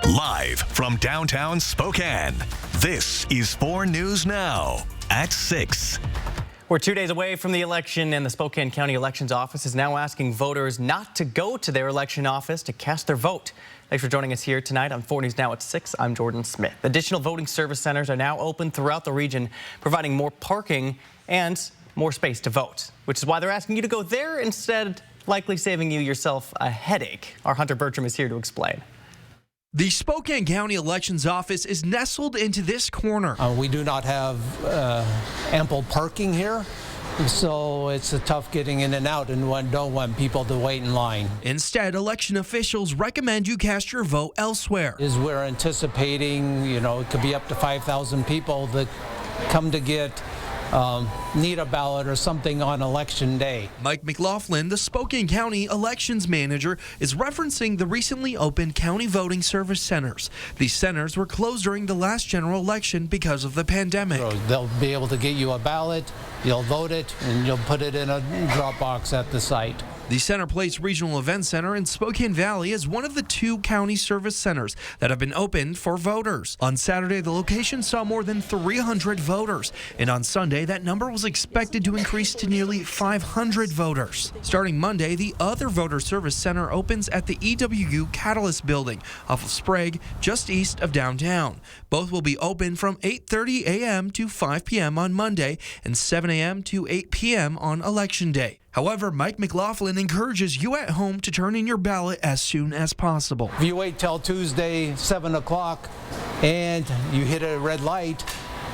Live from downtown Spokane, this is 4 News Now at 6. We're 2 days away from the election, and the Spokane County Elections Office is now asking voters not to go to their election office to cast their vote. Thanks for joining us here tonight on 4 News Now at 6. I'm Jordan Smith. Additional voting service centers are now open throughout the region, providing more parking and more space to vote, which is why they're asking you to go there instead, likely saving yourself a headache. Our Hunter Bertram is here to explain. The Spokane County Elections Office is nestled into this corner. We do not have ample parking here, so it's tough getting in and out, and don't want people to wait in line. Instead, election officials recommend you cast your vote elsewhere. We're anticipating, it could be up to 5,000 people that come to need a ballot or something on election day. Mike McLaughlin, the Spokane County Elections Manager, is referencing the recently opened county voting service centers. These centers were closed during the last general election because of the pandemic. So they'll be able to get you a ballot, you'll vote it, and you'll put it in a drop box at the site. The Center Place Regional Event Center in Spokane Valley is one of the 2 county service centers that have been opened for voters. On Saturday, the location saw more than 300 voters, and on Sunday, that number was expected to increase to nearly 500 voters. Starting Monday, the other voter service center opens at the EWU Catalyst Building off of Sprague, just east of downtown. Both will be open from 8:30 a.m. to 5 p.m. on Monday and 7 a.m. to 8 p.m. on Election Day. However, Mike McLaughlin encourages you at home to turn in your ballot as soon as possible. If you wait till Tuesday, 7 o'clock, and you hit a red light,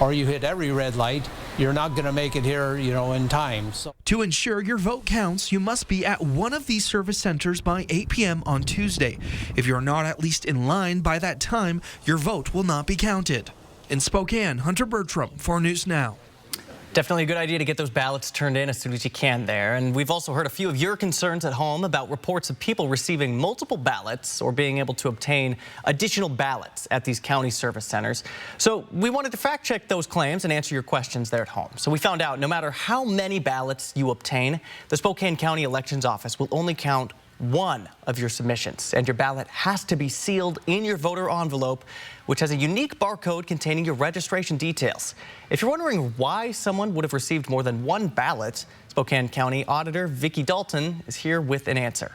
or you hit every red light, you're not going to make it here, in time. So, to ensure your vote counts, you must be at one of these service centers by 8 p.m. on Tuesday. If you're not at least in line by that time, your vote will not be counted. In Spokane, Hunter Bertram, 4 News Now. Definitely a good idea to get those ballots turned in as soon as you can there. And we've also heard a few of your concerns at home about reports of people receiving multiple ballots or being able to obtain additional ballots at these county service centers. So we wanted to fact check those claims and answer your questions there at home. So we found out no matter how many ballots you obtain, the Spokane County Elections Office will only count one of your submissions, and your ballot has to be sealed in your voter envelope, which has a unique barcode containing your registration details. If you're wondering why someone would have received more than one ballot, Spokane County Auditor Vicki Dalton is here with an answer.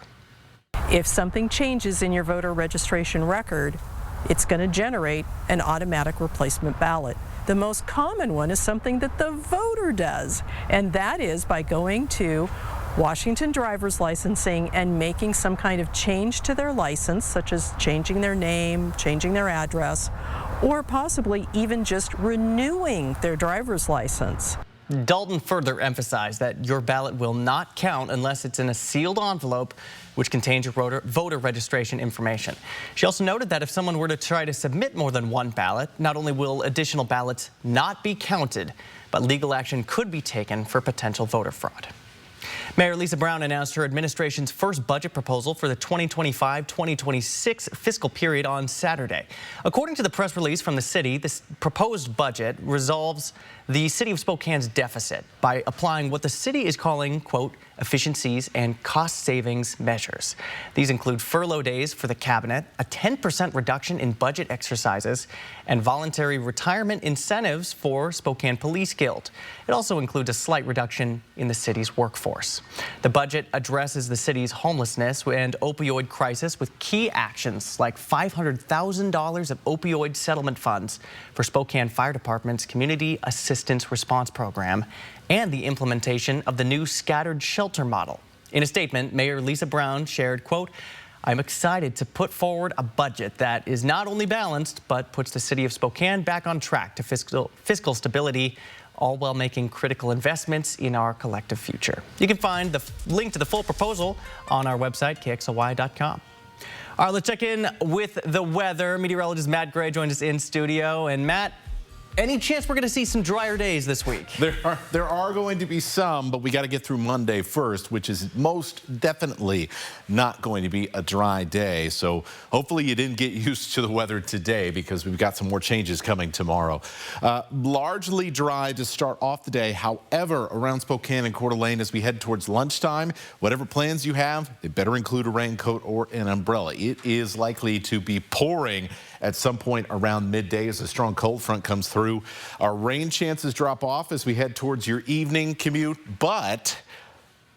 If something changes in your voter registration record, it's going to generate an automatic replacement ballot. The most common one is something that the voter does, and that is by going to Washington driver's licensing and making some kind of change to their license, such as changing their name, changing their address, or possibly even just renewing their driver's license. Dalton further emphasized that your ballot will not count unless it's in a sealed envelope which contains your voter registration information. She also noted that if someone were to try to submit more than one ballot, not only will additional ballots not be counted, but legal action could be taken for potential voter fraud. Mayor Lisa Brown announced her administration's first budget proposal for the 2025-2026 fiscal period on Saturday. According to the press release from the city, this proposed budget resolves the city of Spokane's deficit by applying what the city is calling, quote, efficiencies and cost savings measures. These include furlough days for the cabinet, a 10% reduction in budget exercises, and voluntary retirement incentives for Spokane Police Guild. It also includes a slight reduction in the city's workforce. The budget addresses the city's homelessness and opioid crisis with key actions like $500,000 of opioid settlement funds for Spokane Fire Department's Community Assistance Response Program and the implementation of the new scattered shelter model. In a statement, Mayor Lisa Brown shared, quote, "I'm excited to put forward a budget that is not only balanced, but puts the city of Spokane back on track to fiscal stability, all while making critical investments in our collective future." You can find the link to the full proposal on our website, kxly.com. All right, let's check in with the weather. Meteorologist Matt Gray joins us in studio. And Matt, any chance we're going to see some drier days this week? There are going to be some, but we got to get through Monday first, which is most definitely not going to be a dry day. So hopefully you didn't get used to the weather today, because we've got some more changes coming tomorrow. Largely dry to start off the day. However, around Spokane and Coeur d'Alene as we head towards lunchtime, whatever plans you have, it better include a raincoat or an umbrella. It is likely to be pouring at some point around midday as a strong cold front comes through. Our rain chances drop off as we head towards your evening commute, but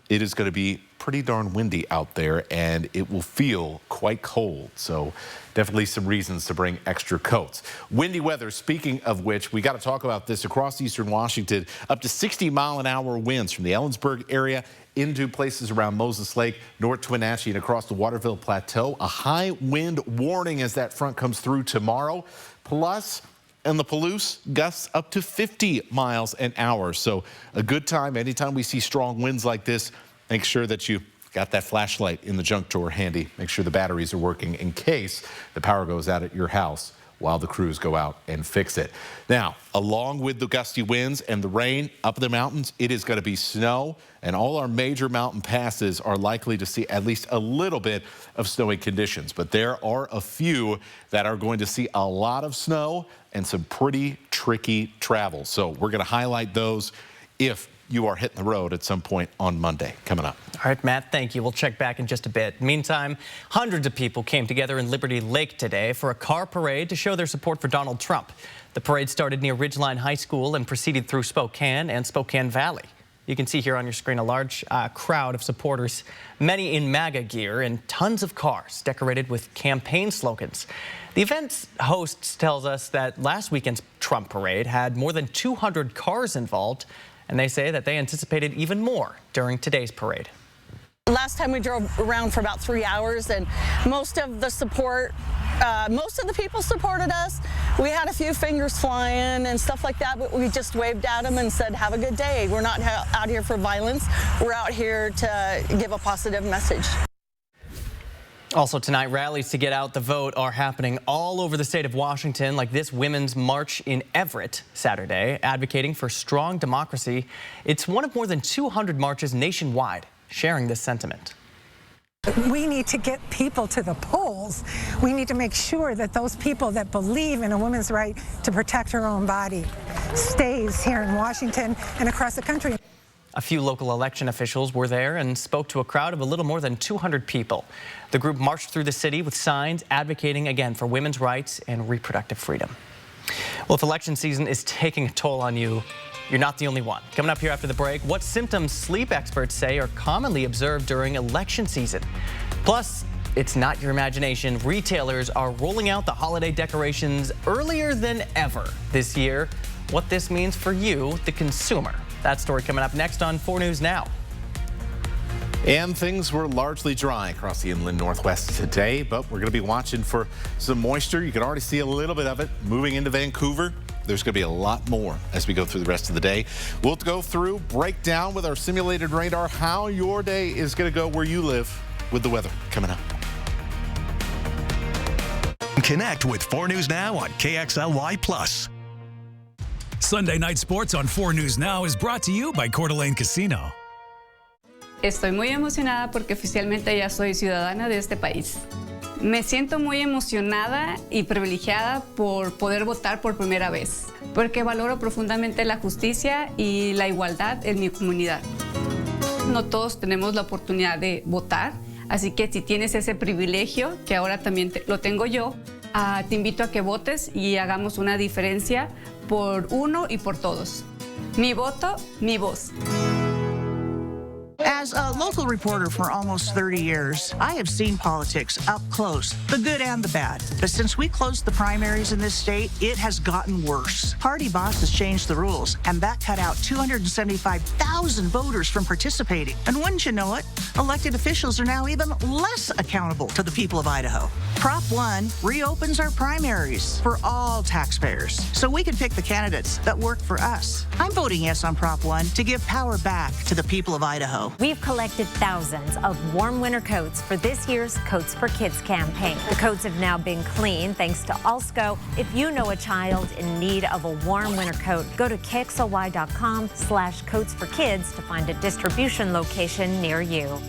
it is going to be pretty darn windy out there, and it will feel quite cold. So definitely some reasons to bring extra coats. Windy weather, speaking of which, we got to talk about this across eastern Washington. Up to 60-mile-an-hour winds from the Ellensburg area into places around Moses Lake, North Wenatchee, and across the Waterville Plateau. A high wind warning as that front comes through tomorrow. Plus, in the Palouse, gusts up to 50 miles an hour. So a good time anytime we see strong winds like this. Make sure that you got that flashlight in the junk drawer handy. Make sure the batteries are working in case the power goes out at your house while the crews go out and fix it. Now, along with the gusty winds and the rain up in the mountains, it is going to be snow, and all our major mountain passes are likely to see at least a little bit of snowy conditions. But there are a few that are going to see a lot of snow and some pretty tricky travel. So we're going to highlight those if you are hitting the road at some point on Monday. Coming up. All right, Matt, thank you. We'll check back in just a bit. Meantime, hundreds of people came together in Liberty Lake today for a car parade to show their support for Donald Trump. The parade started near Ridgeline High School and proceeded through Spokane and Spokane Valley. You can see here on your screen a large crowd of supporters, many in MAGA gear, and tons of cars decorated with campaign slogans. The event's host tells us that last weekend's Trump parade had more than 200 cars involved, and they say that they anticipated even more during today's parade. Last time we drove around for about 3 hours, and most of the people supported us. We had a few fingers flying and stuff like that, but we just waved at them and said, have a good day. We're not out here for violence. We're out here to give a positive message. Also tonight, rallies to get out the vote are happening all over the state of Washington, like this women's march in Everett Saturday, advocating for strong democracy. It's one of more than 200 marches nationwide sharing this sentiment. We need to get people to the polls. We need to make sure that those people that believe in a woman's right to protect her own body stays here in Washington and across the country. A few local election officials were there and spoke to a crowd of a little more than 200 people. The group marched through the city with signs advocating again for women's rights and reproductive freedom. Well, if election season is taking a toll on you, you're not the only one. Coming up here after the break, what symptoms sleep experts say are commonly observed during election season. Plus, it's not your imagination. Retailers are rolling out the holiday decorations earlier than ever this year. What this means for you, the consumer. That story coming up next on 4 News Now. And things were largely dry across the inland Northwest today, but we're going to be watching for some moisture. You can already see a little bit of it moving into Vancouver. There's going to be a lot more as we go through the rest of the day. We'll go through, break down with our simulated radar how your day is going to go where you live with the weather coming up. Connect with 4 News Now on KXLY+. Sunday Night Sports on 4 News Now is brought to you by Coeur d'Alene Casino. Estoy muy emocionada porque oficialmente ya soy ciudadana de este país. Me siento muy emocionada y privilegiada por poder votar por primera vez, porque valoro profundamente la justicia y la igualdad en mi comunidad. No todos tenemos la oportunidad de votar, así que si tienes ese privilegio, que ahora también lo tengo yo, te invito a que votes y hagamos una diferencia por uno y por todos. Mi voto, mi voz. As a local reporter for almost 30 years, I have seen politics up close, the good and the bad. But since we closed the primaries in this state, it has gotten worse. Party bosses changed the rules, and that cut out 275,000 voters from participating. And wouldn't you know it, elected officials are now even less accountable to the people of Idaho. Prop 1 reopens our primaries for all taxpayers, so we can pick the candidates that work for us. I'm voting yes on Prop 1 to give power back to the people of Idaho. We We've collected thousands of warm winter coats for this year's Coats for Kids campaign. The coats have now been cleaned thanks to Alsco. If you know a child in need of a warm winter coat, go to kxly.com/coatsforkids to find a distribution location near you.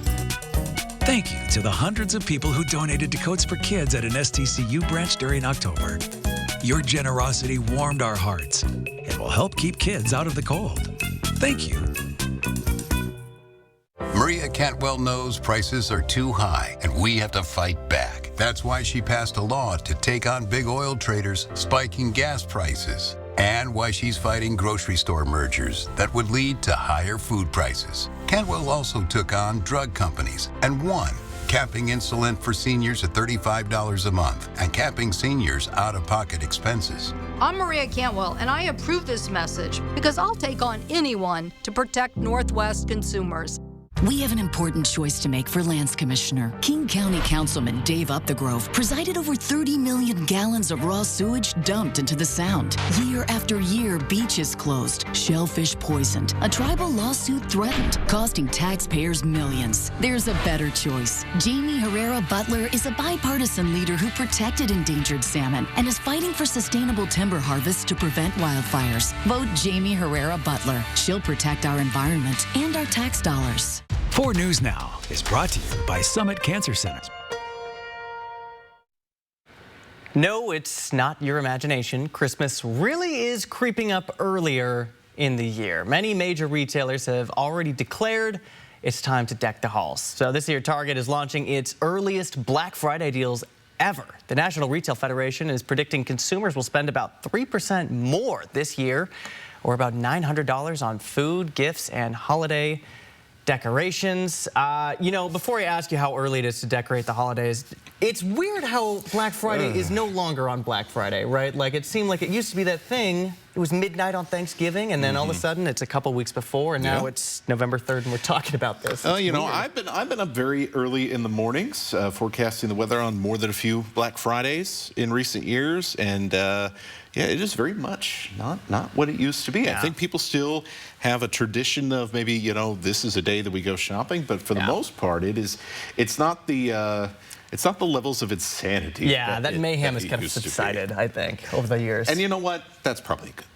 Thank you to the hundreds of people who donated to Coats for Kids at an STCU branch during October. Your generosity warmed our hearts and will help keep kids out of the cold. Thank you. Maria Cantwell knows prices are too high and we have to fight back. That's why she passed a law to take on big oil traders spiking gas prices, and why she's fighting grocery store mergers that would lead to higher food prices. Cantwell also took on drug companies and won, capping insulin for seniors at $35 a month and capping seniors' out-of-pocket expenses. I'm Maria Cantwell, and I approve this message because I'll take on anyone to protect Northwest consumers. We have an important choice to make for Lands Commissioner. King County Councilman Dave Upthegrove presided over 30 million gallons of raw sewage dumped into the Sound. Year after year, beaches closed, shellfish poisoned, a tribal lawsuit threatened, costing taxpayers millions. There's a better choice. Jamie Herrera Butler is a bipartisan leader who protected endangered salmon and is fighting for sustainable timber harvests to prevent wildfires. Vote Jamie Herrera Butler. She'll protect our environment and our tax dollars. 4 News Now is brought to you by Summit Cancer Centers. No, it's not your imagination. Christmas really is creeping up earlier in the year. Many major retailers have already declared it's time to deck the halls. So this year, Target is launching its earliest Black Friday deals ever. The National Retail Federation is predicting consumers will spend about 3% more this year, or about $900 on food, gifts, and holiday decorations. You know, before I ask you how early it is to decorate the holidays, it's weird how Black Friday is no longer on Black Friday, right? Like, it seemed like it used to be that thing. It was midnight on Thanksgiving, and then all of a sudden it's a couple weeks before, and now it's November 3rd, and we're talking about this. You know, I've been up very early in the mornings, forecasting the weather on more than a few Black Fridays in recent years, and yeah, it is very much not what it used to be. I think people still have a tradition of maybe, you know, this is a day that we go shopping, but for the most part, it's not the levels of insanity. Yeah, that mayhem has kind of subsided, I think, over the years. And you know what? That's probably a good thing.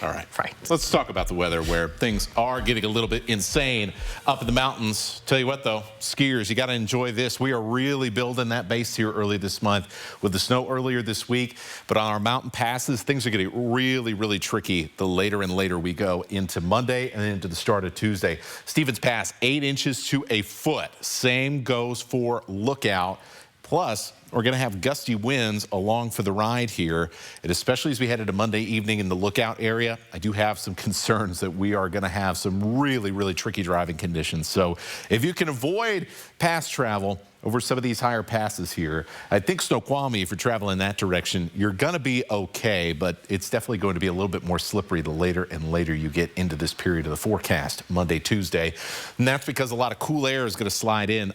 All right. Right. Let's talk about the weather, where things are getting a little bit insane up in the mountains. Tell you what, though, skiers, you got to enjoy this. We are really building that base here early this month with the snow earlier this week. But on our mountain passes, things are getting really, really tricky the later and later we go into Monday and into the start of Tuesday. Stevens Pass, 8 inches to a foot. Same goes for Lookout. Plus, we're going to have gusty winds along for the ride here, and especially as we head into Monday evening in the Lookout area, I do have some concerns that we are going to have some really, really tricky driving conditions. So if you can avoid pass travel over some of these higher passes here, I think Snoqualmie, if you're traveling that direction, you're going to be okay, but it's definitely going to be a little bit more slippery the later and later you get into this period of the forecast, Monday, Tuesday. And that's because a lot of cool air is going to slide in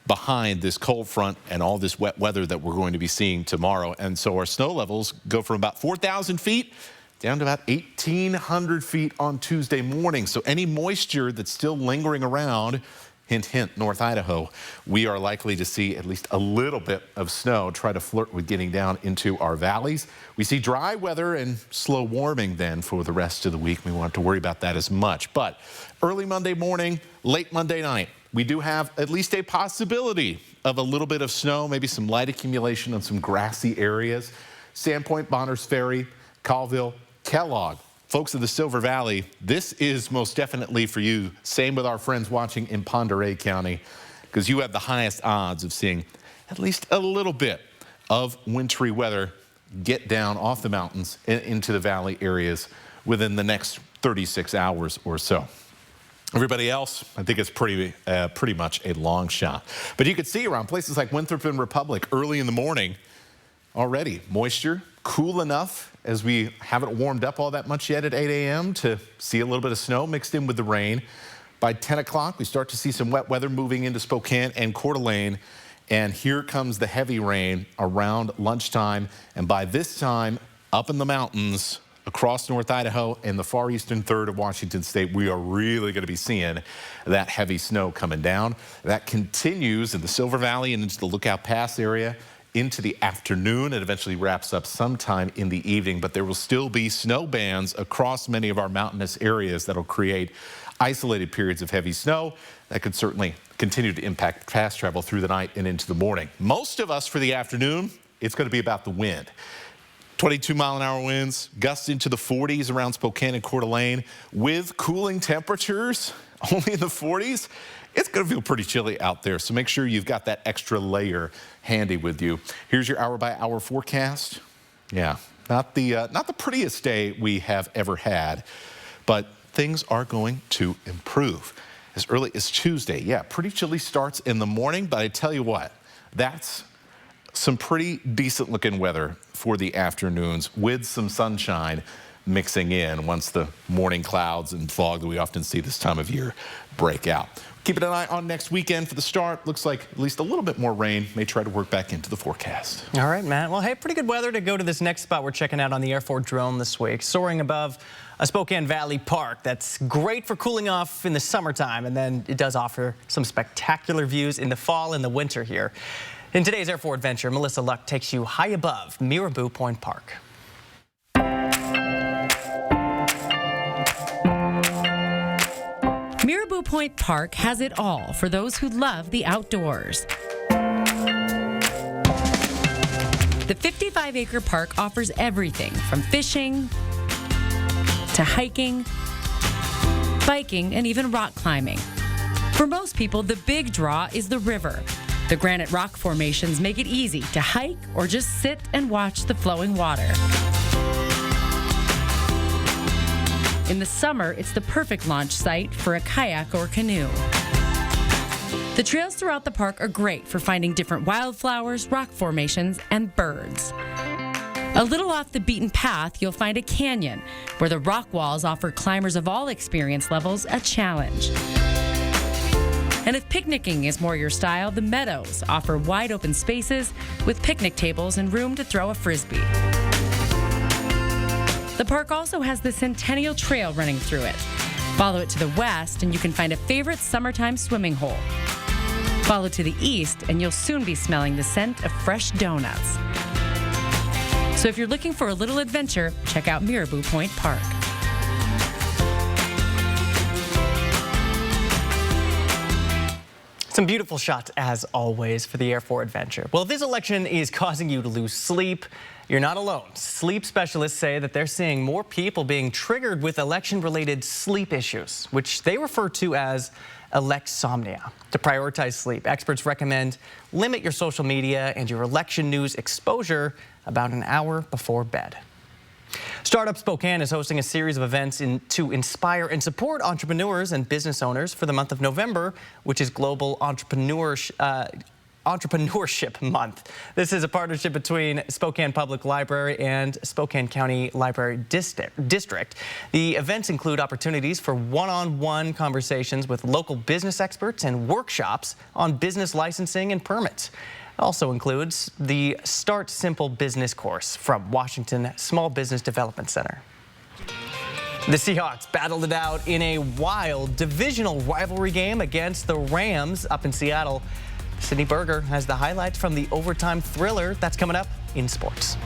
behind this cold front and all this wet weather that we're going to be seeing tomorrow. And so our snow levels go from about 4,000 feet down to about 1,800 feet on Tuesday morning. So any moisture that's still lingering around, hint, hint, North Idaho, we are likely to see at least a little bit of snow try to flirt with getting down into our valleys. We see dry weather and slow warming then for the rest of the week. We won't have to worry about that as much. But early Monday morning, late Monday night, we do have at least a possibility of a little bit of snow, maybe some light accumulation on some grassy areas. Sandpoint, Bonners Ferry, Colville, Kellogg. Folks of the Silver Valley, this is most definitely for you. Same with our friends watching in Pend Oreille County, because you have the highest odds of seeing at least a little bit of wintry weather get down off the mountains and into the valley areas within the next 36 hours or so. Everybody else, I think it's pretty much a long shot. But you could see around places like Winthrop and Republic early in the morning already. Moisture, cool enough as we haven't warmed up all that much yet at 8 a.m. to see a little bit of snow mixed in with the rain. By 10 o'clock, we start to see some wet weather moving into Spokane and Coeur d'Alene. And here comes the heavy rain around lunchtime. And by this time, up in the mountains, across North Idaho and the far eastern third of Washington State, we are really going to be seeing that heavy snow coming down. That continues in the Silver Valley and into the Lookout Pass area into the afternoon. It eventually wraps up sometime in the evening, but there will still be snow bands across many of our mountainous areas that will create isolated periods of heavy snow that could certainly continue to impact pass travel through the night and into the morning. Most of us for the afternoon, it's going to be about the wind. 22-mile-an-hour winds, gusts into the 40s around Spokane and Coeur d'Alene with cooling temperatures only in the 40s. It's going to feel pretty chilly out there, so make sure you've got that extra layer handy with you. Here's your hour-by-hour forecast. Yeah, not the prettiest day we have ever had, but things are going to improve as early as Tuesday. Yeah, pretty chilly starts in the morning, but I tell you what, that's some pretty decent looking weather for the afternoons with some sunshine mixing in once the morning clouds and fog that we often see this time of year break out. Keeping an eye on next weekend for the start. Looks like at least a little bit more rain may try to work back into the forecast. All right, Matt. Well, hey, pretty good weather to go to this next spot we're checking out on the Air Force drone this week. Soaring above a Spokane Valley park. That's great for cooling off in the summertime, and then it does offer some spectacular views in the fall and the winter here. In today's Air Force adventure, Melissa Luck takes you high above Mirabeau Point Park. Mirabeau Point Park has it all for those who love the outdoors. The 55-acre park offers everything from fishing to hiking, biking, and even rock climbing. For most people, the big draw is the river. The granite rock formations make it easy to hike or just sit and watch the flowing water. In the summer, it's the perfect launch site for a kayak or canoe. The trails throughout the park are great for finding different wildflowers, rock formations, and birds. A little off the beaten path, you'll find a canyon where the rock walls offer climbers of all experience levels a challenge. And if picnicking is more your style, the meadows offer wide open spaces with picnic tables and room to throw a frisbee. The park also has the Centennial Trail running through it. Follow it to the west and you can find a favorite summertime swimming hole. Follow to the east and you'll soon be smelling the scent of fresh donuts. So if you're looking for a little adventure, check out Mirabeau Point Park. Some beautiful shots, as always, for the Air Force adventure. Well, if this election is causing you to lose sleep, you're not alone. Sleep specialists say that they're seeing more people being triggered with election-related sleep issues, which they refer to as alexsomnia. To prioritize sleep, experts recommend limit your social media and your election news exposure about an hour before bed. Startup Spokane is hosting a series of events to inspire and support entrepreneurs and business owners for the month of November, which is Global Entrepreneurship Month. This is a partnership between Spokane Public Library and Spokane County Library District. The events include opportunities for one-on-one conversations with local business experts and workshops on business licensing and permits. It also includes the Start Simple Business course from Washington Small Business Development Center. The Seahawks battled it out in a wild divisional rivalry game against the Rams up in Seattle. Sydney Berger has the highlights from the overtime thriller that's coming up in sports.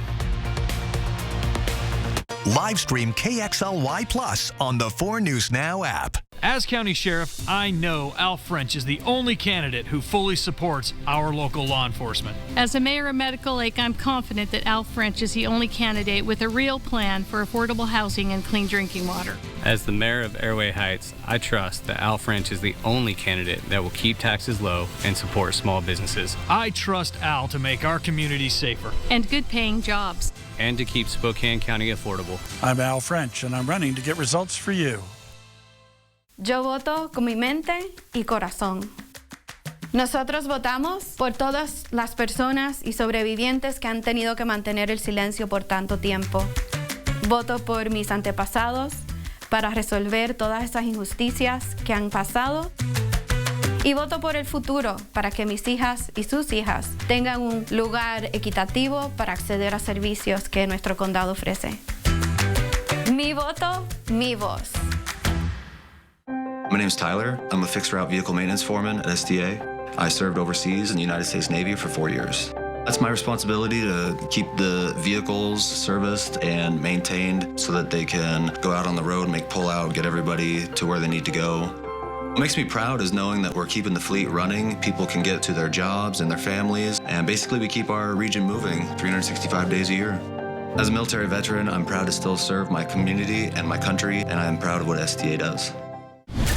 Live stream KXLY Plus on the 4 News Now app. As County Sheriff, I know Al French is the only candidate who fully supports our local law enforcement. As a mayor of Medical Lake, I'm confident that Al French is the only candidate with a real plan for affordable housing and clean drinking water. As the mayor of Airway Heights, I trust that Al French is the only candidate that will keep taxes low and support small businesses. I trust Al to make our community safer. And good paying jobs. And to keep Spokane County affordable. I'm Al French, and I'm running to get results for you. Yo voto con mi mente y corazón. Nosotros votamos por todas las personas y sobrevivientes que han tenido que mantener el silencio por tanto tiempo. Voto por mis antepasados para resolver todas esas injusticias que han pasado. Y voto por el futuro para que mis hijas y sus hijas tengan un lugar equitativo para acceder a servicios que nuestro condado ofrece. Mi voto, mi voz. My name is Tyler. I'm a fixed route vehicle maintenance foreman at SDA. I served overseas in the United States Navy for 4 years. That's my responsibility to keep the vehicles serviced and maintained so that they can go out on the road, make pull-out, get everybody to where they need to go. What makes me proud is knowing that we're keeping the fleet running, people can get to their jobs and their families, and basically we keep our region moving 365 days a year. As a military veteran, I'm proud to still serve my community and my country, and I'm proud of what SDA does.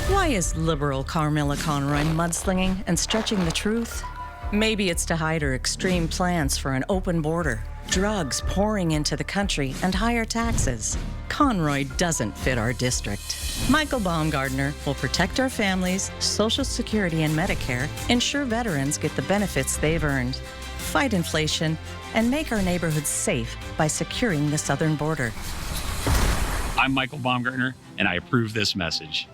Why is liberal Carmilla Conroy mudslinging and stretching the truth? Maybe it's to hide her extreme plans for an open border, drugs pouring into the country, and higher taxes. Conroy doesn't fit our district. Michael Baumgartner will protect our families, Social Security and Medicare, ensure veterans get the benefits they've earned, fight inflation, and make our neighborhoods safe by securing the southern border. I'm Michael Baumgartner, and I approve this message.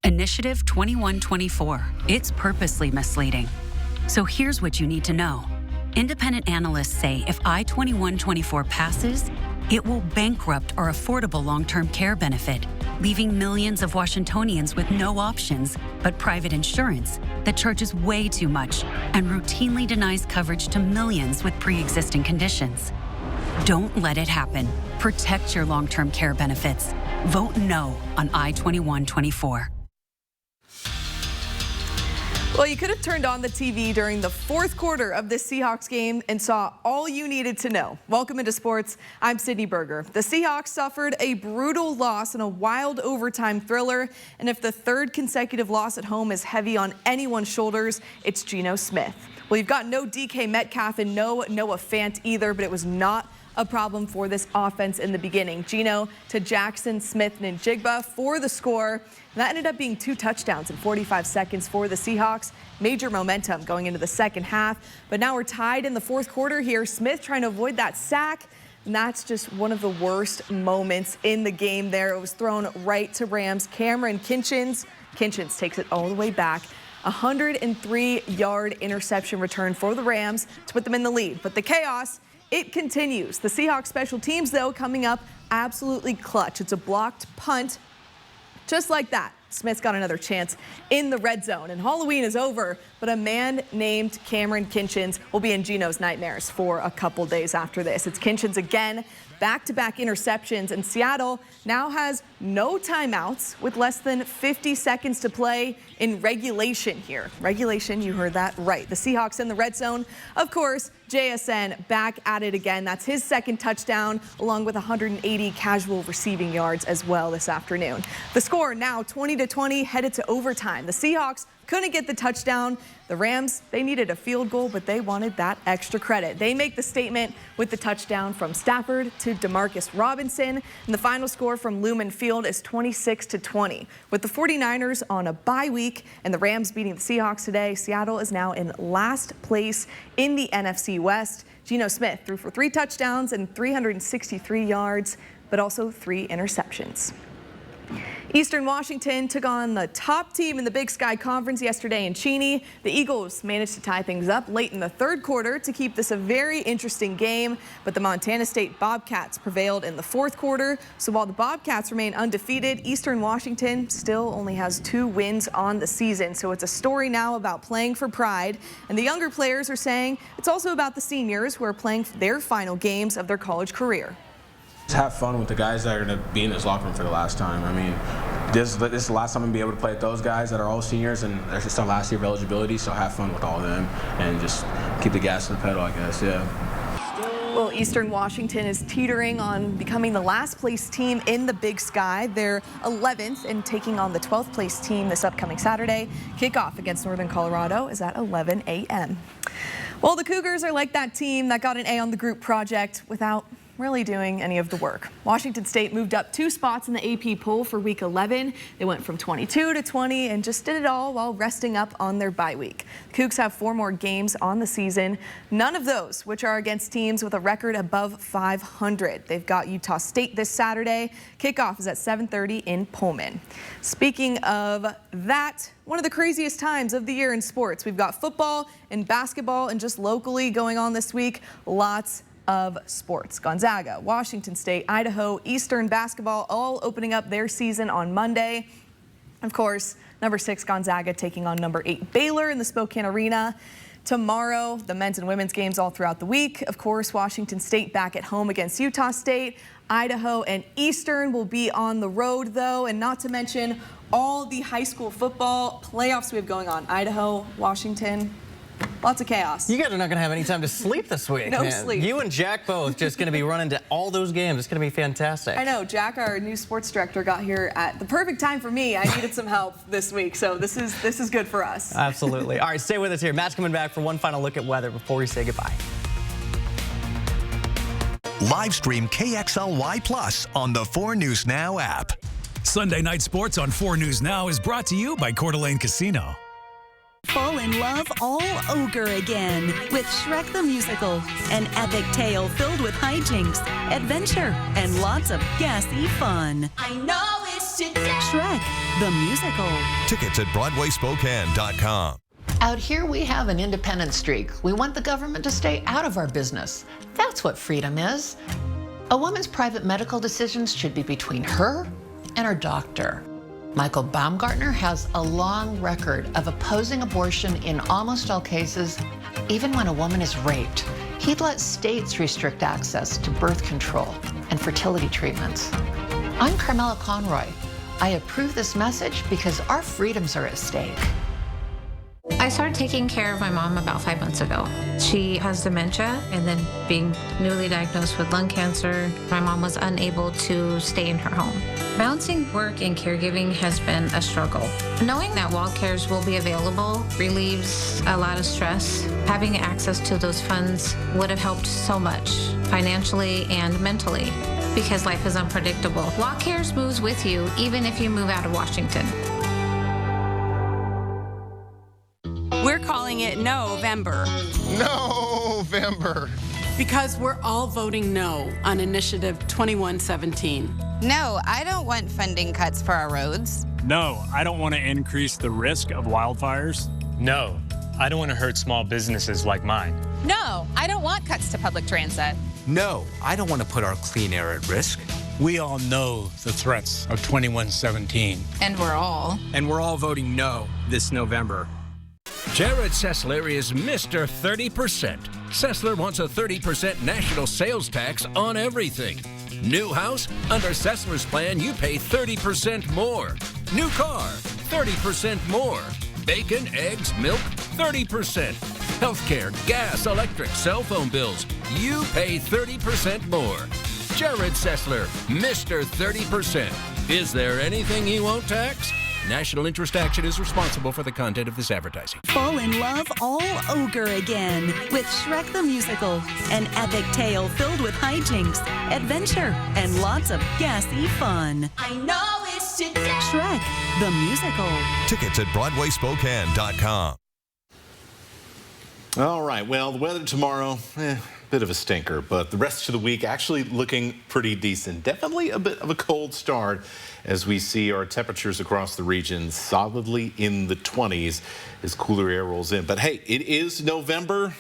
Initiative 2124. It's purposely misleading. So here's what you need to know. Independent analysts say if I-2124 passes, it will bankrupt our affordable long-term care benefit, leaving millions of Washingtonians with no options but private insurance that charges way too much and routinely denies coverage to millions with pre-existing conditions. Don't let it happen. Protect your long-term care benefits. Vote no on I-2124. Well, you could have turned on the TV during the fourth quarter of this Seahawks game and saw all you needed to know. Welcome into sports. I'm Sydney Berger. The Seahawks suffered a brutal loss in a wild overtime thriller, and if the third consecutive loss at home is heavy on anyone's shoulders, it's Geno Smith. Well, you've got no DK Metcalf and no Noah Fant either, but it was not a problem for this offense in the beginning. Geno to Jackson, Smith, and Njigba for the score. And that ended up being 2 touchdowns in 45 seconds for the Seahawks. Major momentum going into the second half. But now we're tied in the fourth quarter here. Smith trying to avoid that sack. And that's just one of the worst moments in the game there. It was thrown right to Rams. Cameron Kinchins takes it all the way back. 103-yard interception return for the Rams to put them in the lead. But the chaos, it continues. The Seahawks special teams, though, coming up absolutely clutch. It's a blocked punt. Just like that, Smith's got another chance in the red zone. And Halloween is over, but a man named Cameron Kinchins will be in Geno's nightmares for a couple days after this. It's Kinchins again, back-to-back interceptions, and Seattle now has no timeouts with less than 50 seconds to play in regulation here. Regulation, you heard that right. The Seahawks in the red zone. Of course, JSN back at it again. That's his second touchdown, along with 180 casual receiving yards as well this afternoon. The score now 20-20, headed to overtime. The Seahawks couldn't get the touchdown. The Rams, they needed a field goal, but they wanted that extra credit. They make the statement with the touchdown from Stafford to Demarcus Robinson. And the final score from Lumen Field is 26-20. With the 49ers on a bye week and the Rams beating the Seahawks today, Seattle is now in last place in the NFC West. Geno Smith threw for 3 touchdowns and 363 yards, but also 3 interceptions. Eastern Washington took on the top team in the Big Sky Conference yesterday in Cheney. The Eagles managed to tie things up late in the third quarter to keep this a very interesting game, but the Montana State Bobcats prevailed in the fourth quarter. So while the Bobcats remain undefeated, Eastern Washington still only has 2 wins on the season. So it's a story now about playing for pride. And the younger players are saying it's also about the seniors who are playing their final games of their college career. Just have fun with the guys that are going to be in this locker room for the last time. I mean, this is the last time I'm going to be able to play with those guys that are all seniors, and it's just our last year of eligibility, so have fun with all of them and just keep the gas on the pedal, I guess, yeah. Well, Eastern Washington is teetering on becoming the last place team in the Big Sky. They're 11th and taking on the 12th place team this upcoming Saturday. Kickoff against Northern Colorado is at 11 a.m. Well, the Cougars are like that team that got an A on the group project without really doing any of the work. Washington State moved up 2 spots in the AP poll for week 11. They went from 22 to 20 and just did it all while resting up on their bye week. The Cougs have 4 more games on the season, none of those which are against teams with a record above 500. They've got Utah State this Saturday. Kickoff is at 7:30 in Pullman. Speaking of that, one of the craziest times of the year in sports. We've got football and basketball and just locally going on this week. Lots of sports. Gonzaga, Washington State, Idaho, Eastern basketball all opening up their season on Monday. Of course, number 6 Gonzaga taking on number 8 Baylor in the Spokane Arena. Tomorrow, the men's and women's games all throughout the week. Of course, Washington State back at home against Utah State. Idaho and Eastern will be on the road, though, and not to mention all the high school football playoffs we have going on. Idaho, Washington, lots of chaos. You guys are not going to have any time to sleep this week. No man. sleep. You and Jack both just going to be running to all those games. It's going to be fantastic. I know. Jack, our new sports director, got here at the perfect time for me. I needed some help this week, so this is good for us. Absolutely. All right, stay with us here. Matt's coming back for one final look at weather before we say goodbye. Live stream KXLY Plus on the 4 News Now app. Sunday Night Sports on 4 News Now is brought to you by Coeur d'Alene Casino. Fall in love all ogre again with Shrek the Musical, an epic tale filled with hijinks, adventure, and lots of gassy fun. I know it's today. Shrek the Musical. Tickets at BroadwaySpokane.com. Out here, we have an independent streak. We want the government to stay out of our business. That's what freedom is. A woman's private medical decisions should be between her and her doctor. Michael Baumgartner has a long record of opposing abortion in almost all cases, even when a woman is raped. He'd let states restrict access to birth control and fertility treatments. I'm Carmela Conroy. I approve this message because our freedoms are at stake. I started taking care of my mom about 5 months ago. She has dementia, and then being newly diagnosed with lung cancer, my mom was unable to stay in her home. Balancing work and caregiving has been a struggle. Knowing that Wild Cares will be available relieves a lot of stress. Having access to those funds would have helped so much, financially and mentally, because life is unpredictable. Wild Cares moves with you, even if you move out of Washington. We're calling it November. November. Because we're all voting no on Initiative 2117. No, I don't want funding cuts for our roads. No, I don't want to increase the risk of wildfires. No, I don't want to hurt small businesses like mine. No, I don't want cuts to public transit. No, I don't want to put our clean air at risk. We all know the threats of 2117. And we're all voting no this November. Jared Sessler is Mr. 30%. Sessler wants a 30% national sales tax on everything. New house? Under Sessler's plan, you pay 30% more. New car? 30% more. Bacon, eggs, milk? 30%. Healthcare, gas, electric, cell phone bills? You pay 30% more. Jared Sessler, Mr. 30%. Is there anything he won't tax? National Interest Action is responsible for the content of this advertising. Fall in love all ogre again with Shrek the Musical, an epic tale filled with hijinks, adventure, and lots of gassy fun. I know it's today. Shrek the Musical. Tickets at BroadwaySpokane.com. All right, well, the weather tomorrow, bit of a stinker, but the rest of the week actually looking pretty decent. Definitely a bit of a cold start as we see our temperatures across the region solidly in the 20s as cooler air rolls in. But hey, it is November.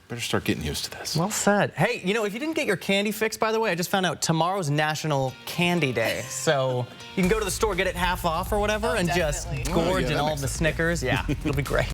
Better start getting used to this. Well said. Hey, you know, if you didn't get your candy fix, by the way, I just found out tomorrow's National Candy Day. So you can go to the store, get it half off or whatever, and definitely. just gorge in all the Snickers. Yeah, it'll be great.